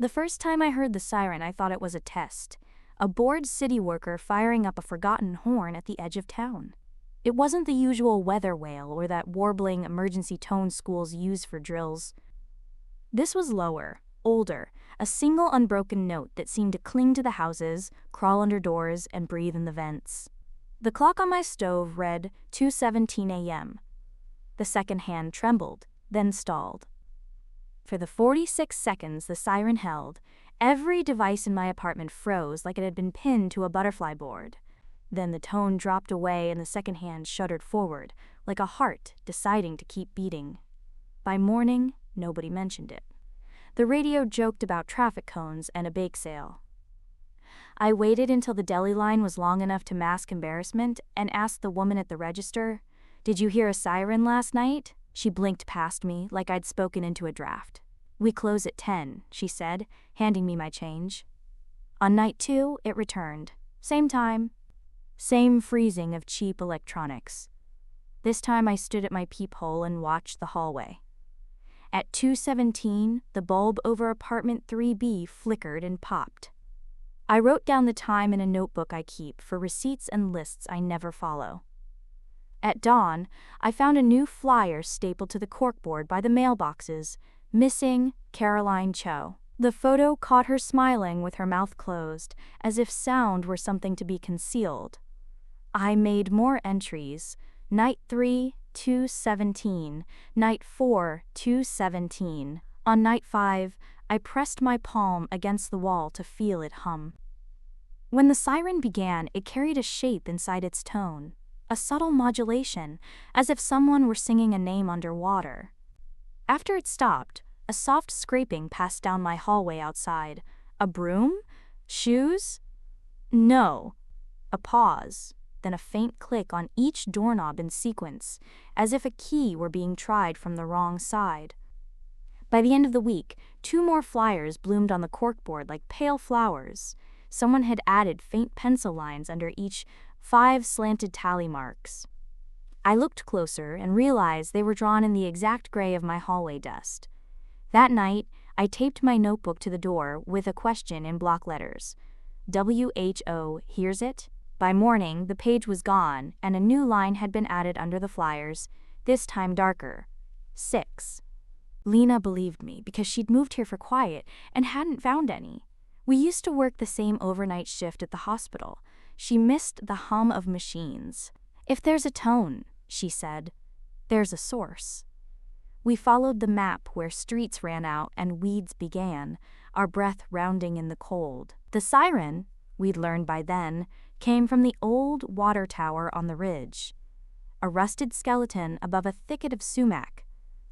The first time I heard the siren, I thought it was a test. A bored city worker firing up a forgotten horn at the edge of town. It wasn't the usual weather wail or that warbling emergency tone schools use for drills. This was lower, older, a single unbroken note that seemed to cling to the houses, crawl under doors, and breathe in the vents. The clock on my stove read 2:17 a.m. The second hand trembled, then stalled. For the 46 seconds the siren held, every device in my apartment froze like it had been pinned to a butterfly board. Then the tone dropped away and the second hand shuddered forward, like a heart deciding to keep beating. By morning, nobody mentioned it. The radio joked about traffic cones and a bake sale. I waited until the deli line was long enough to mask embarrassment and asked the woman at the register, "Did you hear a siren last night?" She blinked past me like I'd spoken into a draft. "We close at 10, she said, handing me my change. On night 2, it returned. Same time. Same freezing of cheap electronics. This time I stood at my peephole and watched the hallway. At 2:17, the bulb over apartment 3B flickered and popped. I wrote down the time in a notebook I keep for receipts and lists I never follow. At dawn, I found a new flyer stapled to the corkboard by the mailboxes, missing Caroline Cho. The photo caught her smiling with her mouth closed, as if sound were something to be concealed. I made more entries. Night 3, 2:17. Night 4, 2:17. On night 5, I pressed my palm against the wall to feel it hum. When the siren began, it carried a shape inside its tone, a subtle modulation, as if someone were singing a name underwater. After it stopped, a soft scraping passed down my hallway outside. A broom? Shoes? No. A pause, then a faint click on each doorknob in sequence, as if a key were being tried from the wrong side. By the end of the week, 2 more flyers bloomed on the corkboard like pale flowers. Someone had added faint pencil lines under each, 5 slanted tally marks. I looked closer and realized they were drawn in the exact gray of my hallway dust. That night, I taped my notebook to the door with a question in block letters. WHO hears it? By morning, the page was gone, and a new line had been added under the flyers, this time darker. 6. Lena believed me because she'd moved here for quiet and hadn't found any. We used to work the same overnight shift at the hospital. She missed the hum of machines. If there's a tone, she said, there's a source. We followed the map where streets ran out and weeds began, our breath rounding in the cold. The siren, we'd learned by then, came from the old water tower on the ridge. A rusted skeleton above a thicket of sumac,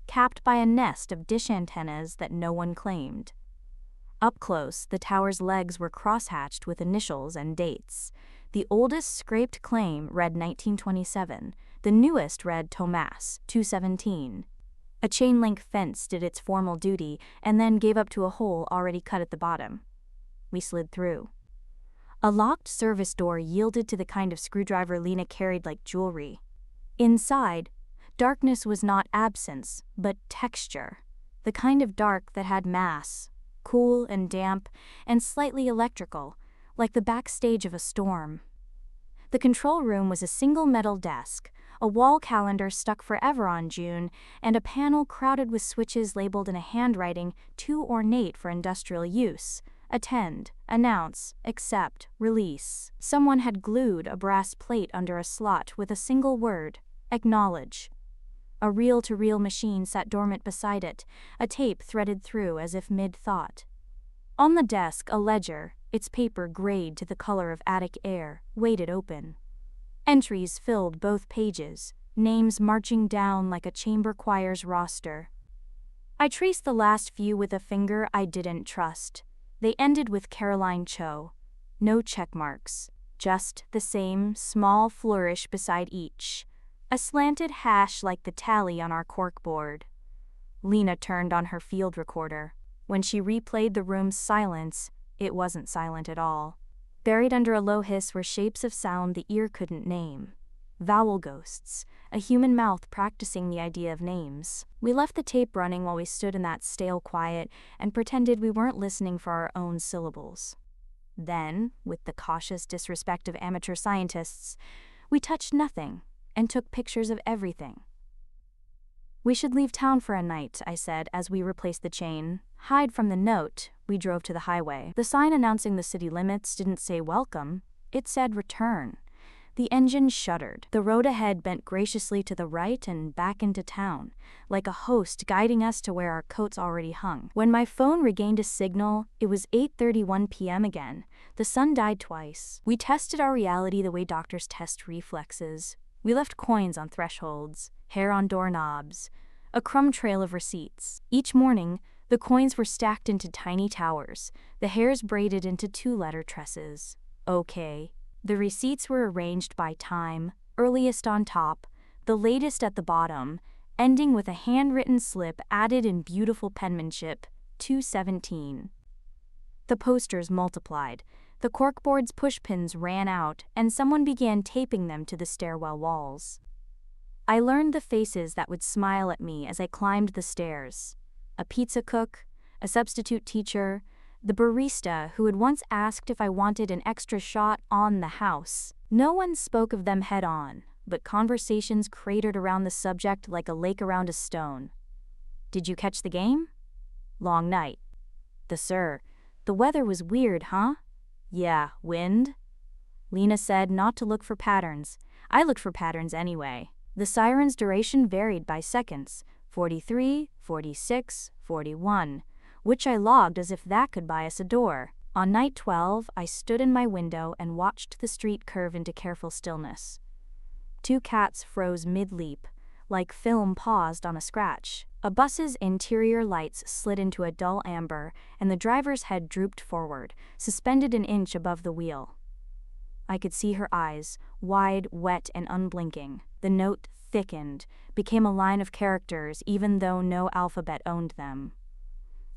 capped by a nest of dish antennas that no one claimed. Up close, the tower's legs were crosshatched with initials and dates. The oldest scraped claim read 1927, the newest read Tomas, 217. A chain-link fence did its formal duty and then gave up to a hole already cut at the bottom. We slid through. A locked service door yielded to the kind of screwdriver Lena carried like jewelry. Inside, darkness was not absence, but texture, the kind of dark that had mass, cool and damp, and slightly electrical, like the backstage of a storm. The control room was a single metal desk, a wall calendar stuck forever on June, and a panel crowded with switches labeled in a handwriting too ornate for industrial use. Attend, announce, accept, release. Someone had glued a brass plate under a slot with a single word, acknowledge. A reel-to-reel machine sat dormant beside it, a tape threaded through as if mid-thought. On the desk, a ledger, its paper grayed to the color of attic air, waited open. Entries filled both pages, names marching down like a chamber choir's roster. I traced the last few with a finger I didn't trust. They ended with Caroline Cho. No check marks, just the same small flourish beside each. A slanted hash like the tally on our corkboard. Lena turned on her field recorder. When she replayed the room's silence, it wasn't silent at all. Buried under a low hiss were shapes of sound the ear couldn't name. vowel ghosts, a human mouth practicing the idea of names. We left the tape running while we stood in that stale quiet and pretended we weren't listening for our own syllables. Then, with the cautious disrespect of amateur scientists, we touched nothing and took pictures of everything. "We should leave town for a night," I said as we replaced the chain. Hide from the note, we drove to the highway. The sign announcing the city limits didn't say welcome, it said return. The engine shuddered. The road ahead bent graciously to the right and back into town, like a host guiding us to where our coats already hung. When my phone regained a signal, it was 8:31 p.m. again. The sun died twice. We tested our reality the way doctors test reflexes. We left coins on thresholds, hair on doorknobs, a crumb trail of receipts. Each morning, the coins were stacked into tiny towers, the hairs braided into two-letter tresses. Okay. The receipts were arranged by time, earliest on top, the latest at the bottom, ending with a handwritten slip added in beautiful penmanship, 217. The posters multiplied. The corkboard's pushpins ran out, and someone began taping them to the stairwell walls. I learned the faces that would smile at me as I climbed the stairs. A pizza cook, a substitute teacher, the barista who had once asked if I wanted an extra shot on the house. No one spoke of them head on, but conversations cratered around the subject like a lake around a stone. "Did you catch the game?" "Long night." The weather was weird, huh?" "Yeah, wind?" Lena said not to look for patterns. I looked for patterns anyway. The siren's duration varied by seconds, 43, 46, 41. Which I logged as if that could buy us a door. On night 12, I stood in my window and watched the street curve into careful stillness. Two cats froze mid-leap, like film paused on a scratch. A bus's interior lights slid into a dull amber, and the driver's head drooped forward, suspended an inch above the wheel. I could see her eyes, wide, wet, and unblinking. The note thickened, became a line of characters even though no alphabet owned them.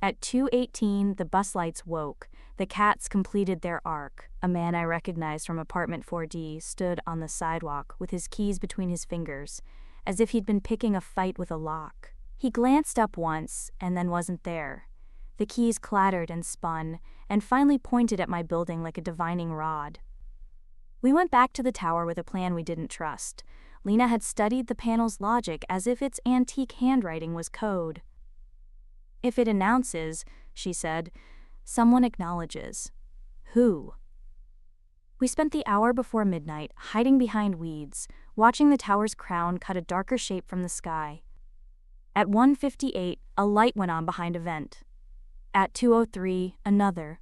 At 2:18, the bus lights woke. The cats completed their arc. A man I recognized from apartment 4D stood on the sidewalk with his keys between his fingers, as if he'd been picking a fight with a lock. He glanced up once and then wasn't there. The keys clattered and spun, and finally pointed at my building like a divining rod. We went back to the tower with a plan we didn't trust. Lena had studied the panel's logic as if its antique handwriting was code. "If it announces," she said, "someone acknowledges." Who? We spent the hour before midnight hiding behind weeds, watching the tower's crown cut a darker shape from the sky. At 1:58, a light went on behind a vent. At 2:03, another.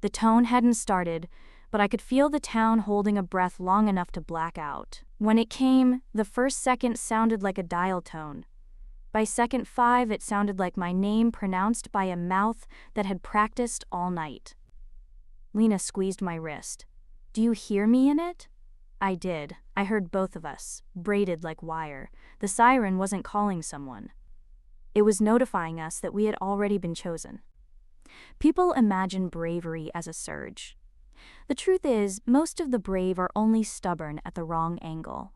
The tone hadn't started, but I could feel the town holding a breath long enough to black out. When it came, the first second sounded like a dial tone. By second 5, it sounded like my name pronounced by a mouth that had practiced all night. Lena squeezed my wrist. "Do you hear me in it?" I did. I heard both of us, braided like wire. The siren wasn't calling someone. It was notifying us that we had already been chosen. People imagine bravery as a surge. The truth is, most of the brave are only stubborn at the wrong angle.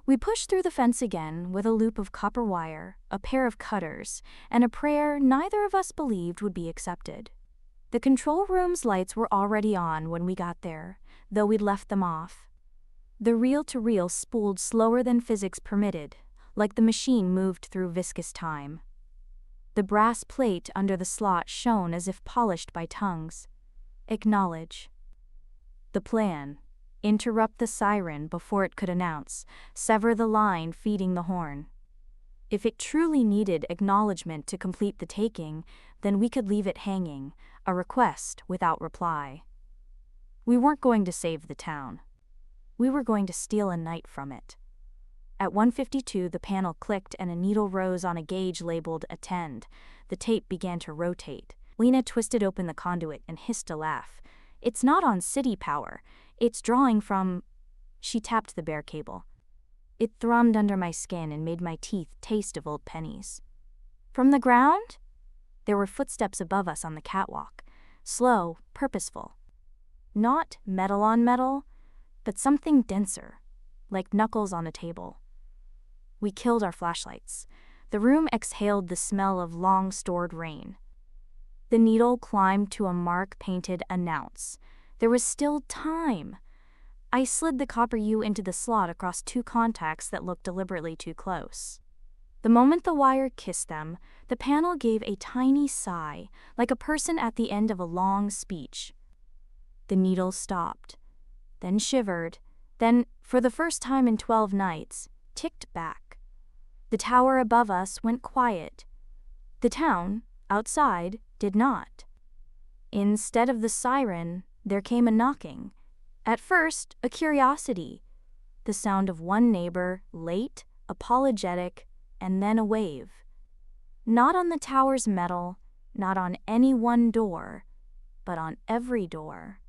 We pushed through the fence again with a loop of copper wire, a pair of cutters, and a prayer neither of us believed would be accepted. The control room's lights were already on when we got there, though we'd left them off. The reel-to-reel spooled slower than physics permitted, like the machine moved through viscous time. The brass plate under the slot shone as if polished by tongues. Acknowledge. The plan. Interrupt the siren before it could announce, sever the line feeding the horn. If it truly needed acknowledgement to complete the taking, then we could leave it hanging, a request without reply. We weren't going to save the town. We were going to steal a night from it. At 1:52, the panel clicked and a needle rose on a gauge labeled Attend. The tape began to rotate. Lena twisted open the conduit and hissed a laugh. "It's not on city power. It's drawing from..." She tapped the bare cable. It thrummed under my skin and made my teeth taste of old pennies. "From the ground?" There were footsteps above us on the catwalk. Slow, purposeful. Not metal on metal, but something denser, like knuckles on a table. We killed our flashlights. The room exhaled the smell of long-stored rain. The needle climbed to a mark painted "Announce." There was still time. I slid the copper U into the slot across two contacts that looked deliberately too close. The moment the wire kissed them, the panel gave a tiny sigh, like a person at the end of a long speech. The needle stopped, then shivered, then, for the first time in 12 nights, ticked back. The tower above us went quiet. The town, outside, did not. Instead of the siren, there came a knocking. At first, a curiosity. The sound of one neighbor, late, apologetic, and then a wave. Not on the tower's metal, not on any one door, but on every door.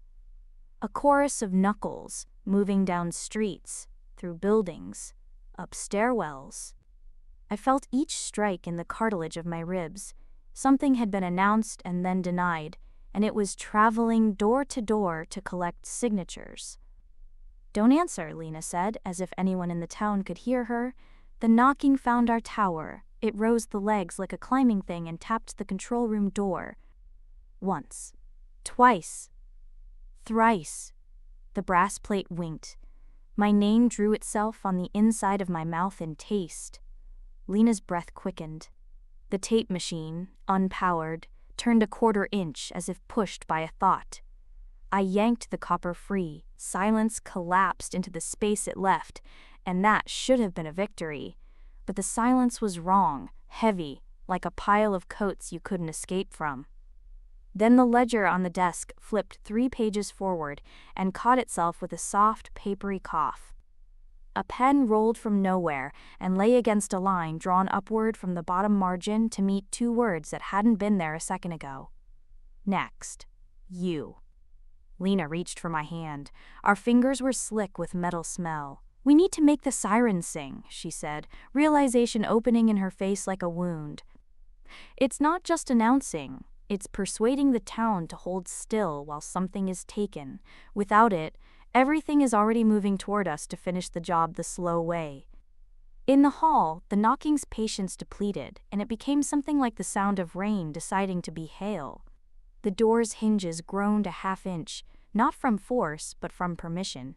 A chorus of knuckles moving down streets, through buildings, up stairwells. I felt each strike in the cartilage of my ribs. Something had been announced and then denied, and it was traveling door to door to collect signatures. "Don't answer," Lena said, as if anyone in the town could hear her. The knocking found our tower. It rose the legs like a climbing thing and tapped the control room door. Once. Twice. Thrice. The brass plate winked. My name drew itself on the inside of my mouth in taste. Lena's breath quickened. The tape machine, unpowered, turned a quarter inch as if pushed by a thought. I yanked the copper free. Silence collapsed into the space it left, and that should have been a victory. But the silence was wrong, heavy, like a pile of coats you couldn't escape from. Then the ledger on the desk flipped 3 pages forward and caught itself with a soft, papery cough. A pen rolled from nowhere and lay against a line drawn upward from the bottom margin to meet 2 words that hadn't been there a second ago. Next. You. Lena reached for my hand. Our fingers were slick with metal smell. "We need to make the siren sing," she said, realization opening in her face like a wound. "It's not just announcing. It's persuading the town to hold still while something is taken. Without it, everything is already moving toward us to finish the job the slow way." In the hall, the knocking's patience depleted, and it became something like the sound of rain deciding to be hail. The door's hinges groaned a half-inch, not from force, but from permission.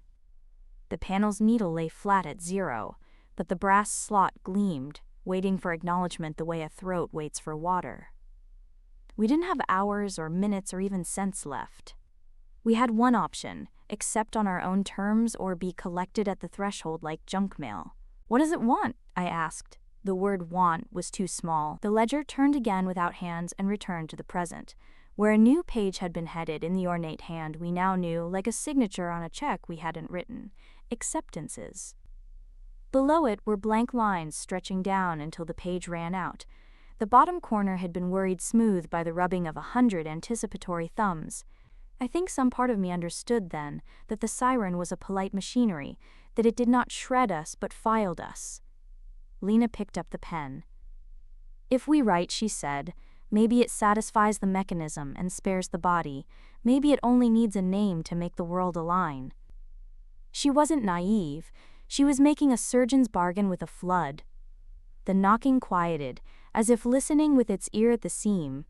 The panel's needle lay flat at 0, but the brass slot gleamed, waiting for acknowledgement the way a throat waits for water. We didn't have hours or minutes or even cents left. We had one option: accept on our own terms or be collected at the threshold like junk mail. "What does it want?" I asked. The word "want" was too small. The ledger turned again without hands and returned to the present. Where a new page had been headed in the ornate hand, we now knew, like a signature on a check we hadn't written, acceptances. Below it were blank lines stretching down until the page ran out. The bottom corner had been worried smooth by the rubbing of 100 anticipatory thumbs. I think some part of me understood then that the siren was a polite machinery, that it did not shred us but filed us. Lena picked up the pen. "If we write," she said, "maybe it satisfies the mechanism and spares the body. Maybe it only needs a name to make the world align." She wasn't naive. She was making a surgeon's bargain with a flood. The knocking quieted, as if listening with its ear at the seam.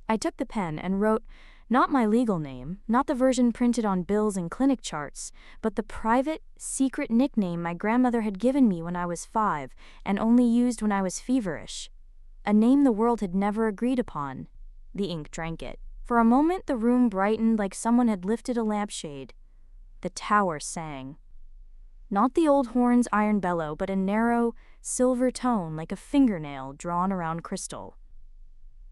I took the pen and wrote, not my legal name, not the version printed on bills and clinic charts, but the private, secret nickname my grandmother had given me when I was 5 and only used when I was feverish. A name the world had never agreed upon. The ink drank it. For a moment the room brightened like someone had lifted a lampshade. The tower sang. Not the old horn's iron bellow, but a narrow, silver tone like a fingernail drawn around crystal.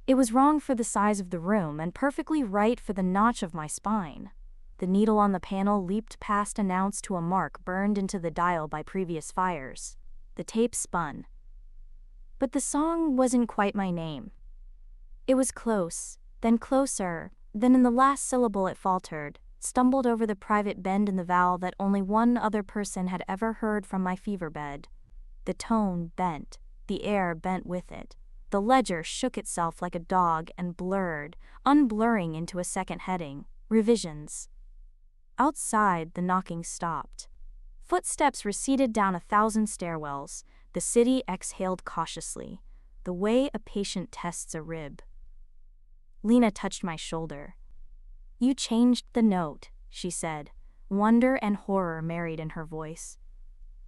It was wrong for the size of the room and perfectly right for the notch of my spine. The needle on the panel leaped past "Announce" to a mark burned into the dial by previous fires. The tape spun. But the song wasn't quite my name. It was close, then closer, then in the last syllable it faltered, stumbled over the private bend in the vowel that only one other person had ever heard from my fever bed. The tone bent, the air bent with it. The ledger shook itself like a dog and blurred, unblurring into a second heading, revisions. Outside, the knocking stopped. Footsteps receded down 1,000 stairwells. The city exhaled cautiously, the way a patient tests a rib. Lena touched my shoulder. "You changed the note," she said, wonder and horror married in her voice.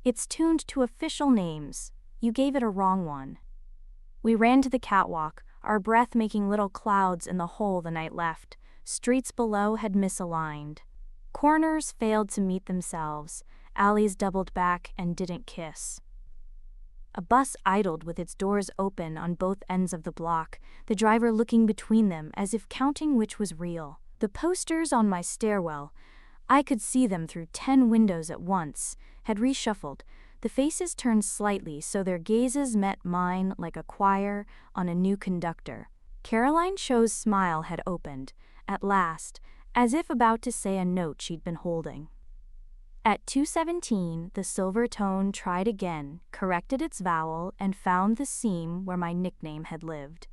"It's tuned to official names. You gave it a wrong one." We ran to the catwalk, our breath making little clouds in the hole the night left. Streets below had misaligned. Corners failed to meet themselves. Alleys doubled back and didn't kiss. A bus idled with its doors open on both ends of the block, the driver looking between them as if counting which was real. The posters on my stairwell, I could see them through 10 windows at once, had reshuffled. The faces turned slightly so their gazes met mine like a choir on a new conductor. Caroline Cho's smile had opened, at last, as if about to say a note she'd been holding. At 2:17, the silver tone tried again, corrected its vowel, and found the seam where my nickname had lived.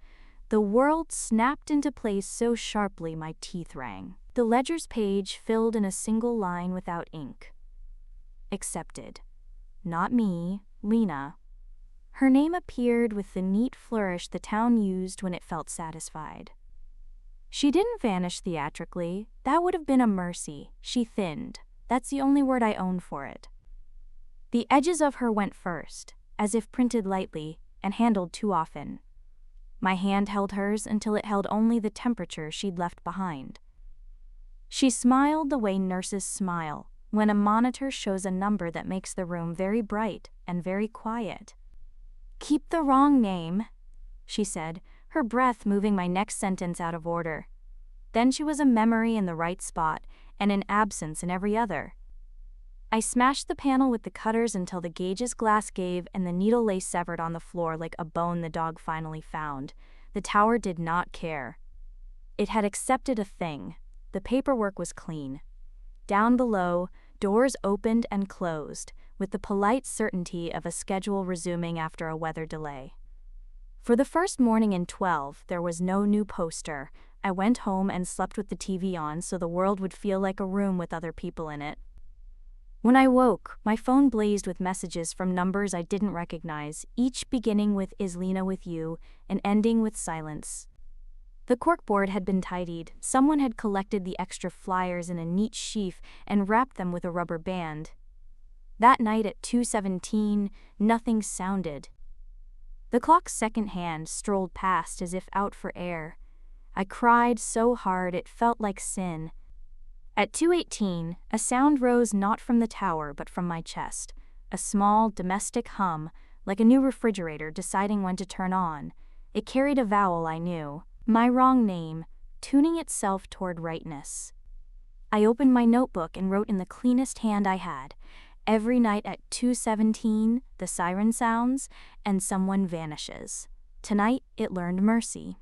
The world snapped into place so sharply my teeth rang. The ledger's page filled in a single line without ink. Accepted. Not me, Lena. Her name appeared with the neat flourish the town used when it felt satisfied. She didn't vanish theatrically. That would have been a mercy. She thinned. That's the only word I own for it. The edges of her went first, as if printed lightly and handled too often. My hand held hers until it held only the temperature she'd left behind. She smiled the way nurses smile when a monitor shows a number that makes the room very bright and very quiet. "Keep the wrong name," she said, her breath moving my next sentence out of order. Then she was a memory in the right spot and an absence in every other. I smashed the panel with the cutters until the gauge's glass gave and the needle lay severed on the floor like a bone the dog finally found. The tower did not care. It had accepted a thing. The paperwork was clean. Down below, doors opened and closed, with the polite certainty of a schedule resuming after a weather delay. For the first morning in 12, there was no new poster. I went home and slept with the TV on so the world would feel like a room with other people in it. When I woke, my phone blazed with messages from numbers I didn't recognize, each beginning with "Is Lena with you?" and ending with silence. The corkboard had been tidied. Someone had collected the extra flyers in a neat sheaf and wrapped them with a rubber band. That night at 2:17, nothing sounded. The clock's second hand strolled past as if out for air. I cried so hard it felt like sin. At 2:18, a sound rose not from the tower but from my chest, a small domestic hum, like a new refrigerator deciding when to turn on. It carried a vowel I knew, my wrong name, tuning itself toward rightness. I opened my notebook and wrote in the cleanest hand I had. Every night at 2:17, the siren sounds, and someone vanishes. Tonight, it learned mercy.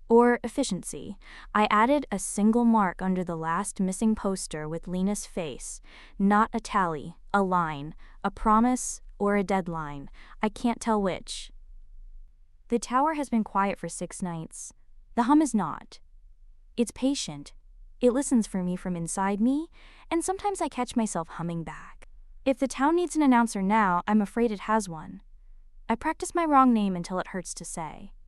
Or efficiency. I added a single mark under the last missing poster with Lena's face. Not a tally, a line, a promise, or a deadline. I can't tell which. The tower has been quiet for 6 nights. The hum is not. It's patient. It listens for me from inside me, and sometimes I catch myself humming back. If the town needs an announcer now, I'm afraid it has one. I practice my wrong name until it hurts to say.